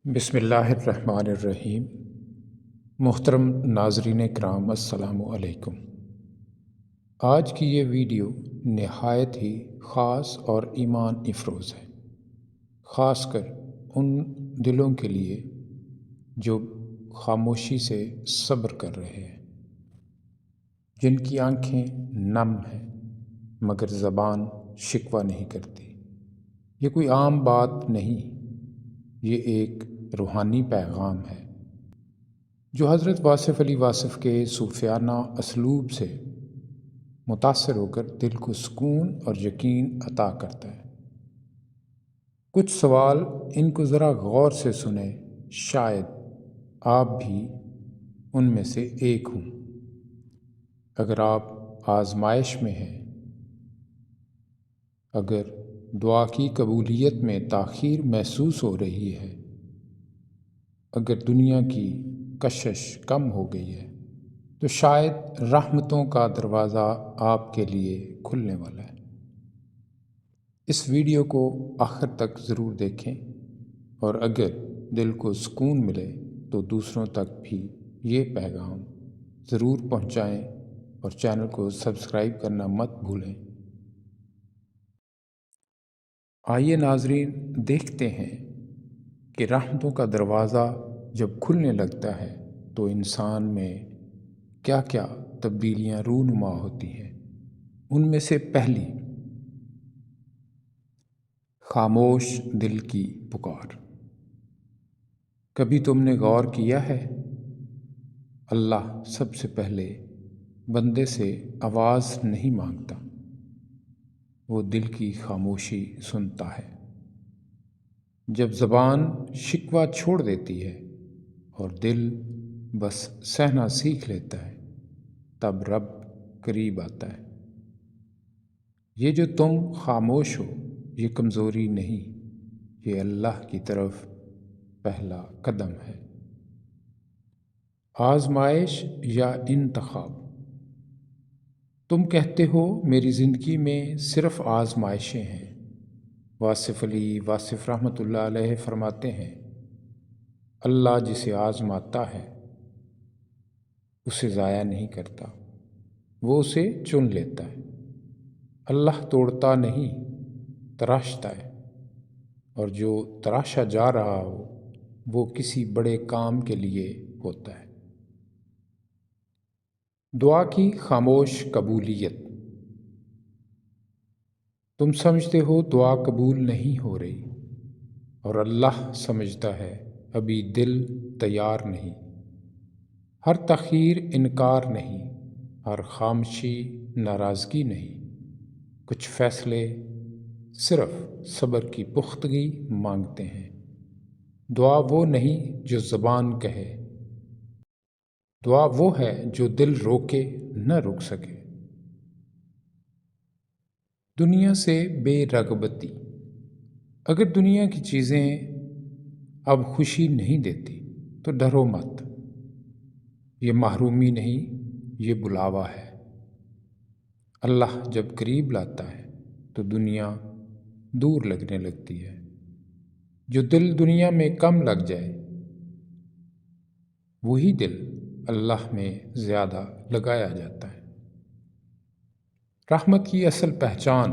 بسم اللہ الرحمن الرحیم۔ محترم ناظرین کرام، السلام علیکم۔ آج کی یہ ویڈیو نہایت ہی خاص اور ایمان افروز ہے، خاص کر ان دلوں کے لیے جو خاموشی سے صبر کر رہے ہیں، جن کی آنکھیں نم ہیں مگر زبان شکوہ نہیں کرتی۔ یہ کوئی عام بات نہیں، یہ ایک روحانی پیغام ہے جو حضرت واصف علی واصف کے صوفیانہ اسلوب سے متاثر ہو کر دل کو سکون اور یقین عطا کرتا ہے۔ کچھ سوال ان کو ذرا غور سے سنیں، شاید آپ بھی ان میں سے ایک ہوں۔ اگر آپ آزمائش میں ہیں، اگر دعا کی قبولیت میں تاخیر محسوس ہو رہی ہے، اگر دنیا کی کشش کم ہو گئی ہے، تو شاید رحمتوں کا دروازہ آپ کے لیے کھلنے والا ہے۔ اس ویڈیو کو آخر تک ضرور دیکھیں، اور اگر دل کو سکون ملے تو دوسروں تک بھی یہ پیغام ضرور پہنچائیں اور چینل کو سبسکرائب کرنا مت بھولیں۔ آئیے ناظرین، دیکھتے ہیں کہ رحمتوں کا دروازہ جب کھلنے لگتا ہے تو انسان میں کیا کیا تبدیلیاں رونما ہوتی ہیں۔ ان میں سے پہلی، خاموش دل کی پکار۔ کبھی تم نے غور کیا ہے، اللہ سب سے پہلے بندے سے آواز نہیں مانگتا، وہ دل کی خاموشی سنتا ہے۔ جب زبان شکوہ چھوڑ دیتی ہے اور دل بس سہنا سیکھ لیتا ہے، تب رب قریب آتا ہے۔ یہ جو تم خاموش ہو، یہ کمزوری نہیں، یہ اللہ کی طرف پہلا قدم ہے۔ آزمائش یا انتخاب۔ تم کہتے ہو میری زندگی میں صرف آزمائشیں ہیں۔ واصف علی واصف رحمۃ اللہ علیہ فرماتے ہیں، اللہ جسے آزماتا ہے اسے ضائع نہیں کرتا، وہ اسے چن لیتا ہے۔ اللہ توڑتا نہیں، تراشتا ہے، اور جو تراشا جا رہا ہو وہ کسی بڑے کام کے لیے ہوتا ہے۔ دعا کی خاموش قبولیت۔ تم سمجھتے ہو دعا قبول نہیں ہو رہی، اور اللہ سمجھتا ہے ابھی دل تیار نہیں۔ ہر تاخیر انکار نہیں، ہر خاموشی ناراضگی نہیں۔ کچھ فیصلے صرف صبر کی پختگی مانگتے ہیں۔ دعا وہ نہیں جو زبان کہے، دعا وہ ہے جو دل روکے نہ رک سکے۔ دنیا سے بے رغبتی۔ اگر دنیا کی چیزیں اب خوشی نہیں دیتی تو ڈرو مت، یہ محرومی نہیں، یہ بلاوا ہے۔ اللہ جب قریب لاتا ہے تو دنیا دور لگنے لگتی ہے۔ جو دل دنیا میں کم لگ جائے، وہی دل اللہ میں زیادہ لگایا جاتا ہے۔ رحمت کی اصل پہچان۔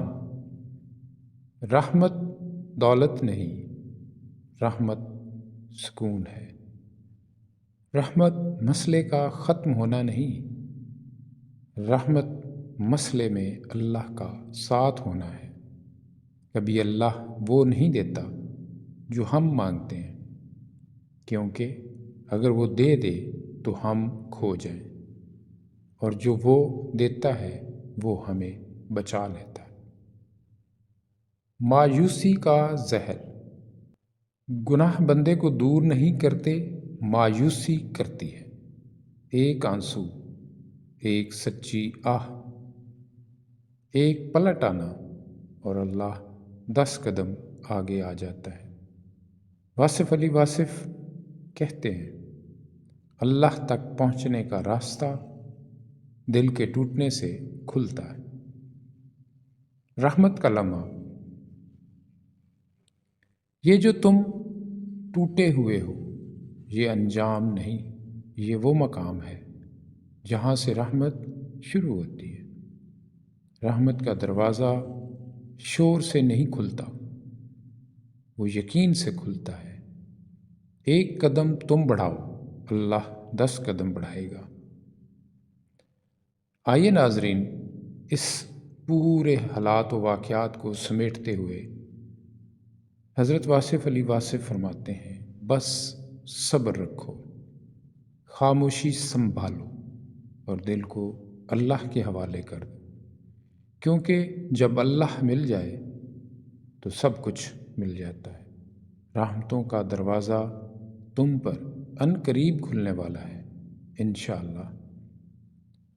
رحمت دولت نہیں، رحمت سکون ہے۔ رحمت مسئلے کا ختم ہونا نہیں، رحمت مسئلے میں اللہ کا ساتھ ہونا ہے۔ کبھی اللہ وہ نہیں دیتا جو ہم مانگتے ہیں، کیونکہ اگر وہ دے دے تو ہم کھو جائیں، اور جو وہ دیتا ہے وہ ہمیں بچا لیتا ہے۔ مایوسی کا زہر۔ گناہ بندے کو دور نہیں کرتے، مایوسی کرتی ہے۔ ایک آنسو، ایک سچی آہ، ایک پلٹ آنا، اور اللہ 10 قدم آگے آ جاتا ہے۔ واصف علی واصف کہتے ہیں، اللہ تک پہنچنے کا راستہ دل کے ٹوٹنے سے کھلتا ہے۔ رحمت کا لمحہ۔ یہ جو تم ٹوٹے ہوئے ہو، یہ انجام نہیں، یہ وہ مقام ہے جہاں سے رحمت شروع ہوتی ہے۔ رحمت کا دروازہ شور سے نہیں کھلتا، وہ یقین سے کھلتا ہے۔ ایک قدم تم بڑھاؤ، اللہ 10 قدم بڑھائے گا۔ آئیے ناظرین، اس پورے حالات و واقعات کو سمیٹتے ہوئے حضرت واصف علی واصف فرماتے ہیں، بس صبر رکھو، خاموشی سنبھالو اور دل کو اللہ کے حوالے کر دو، کیونکہ جب اللہ مل جائے تو سب کچھ مل جاتا ہے۔ رحمتوں کا دروازہ تم پر عن قریب کھلنے والا ہے انشاءاللہ۔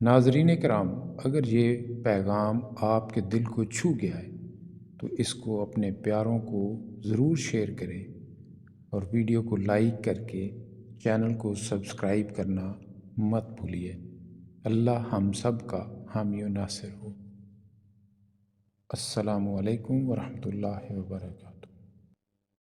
ناظرین کرام، اگر یہ پیغام آپ کے دل کو چھو گیا ہے تو اس کو اپنے پیاروں کو ضرور شیئر کریں اور ویڈیو کو لائک کر کے چینل کو سبسکرائب کرنا مت بھولیے۔ اللہ ہم سب کا حامی و ناصر ہو۔ السلام علیکم ورحمۃ اللہ وبرکاتہ۔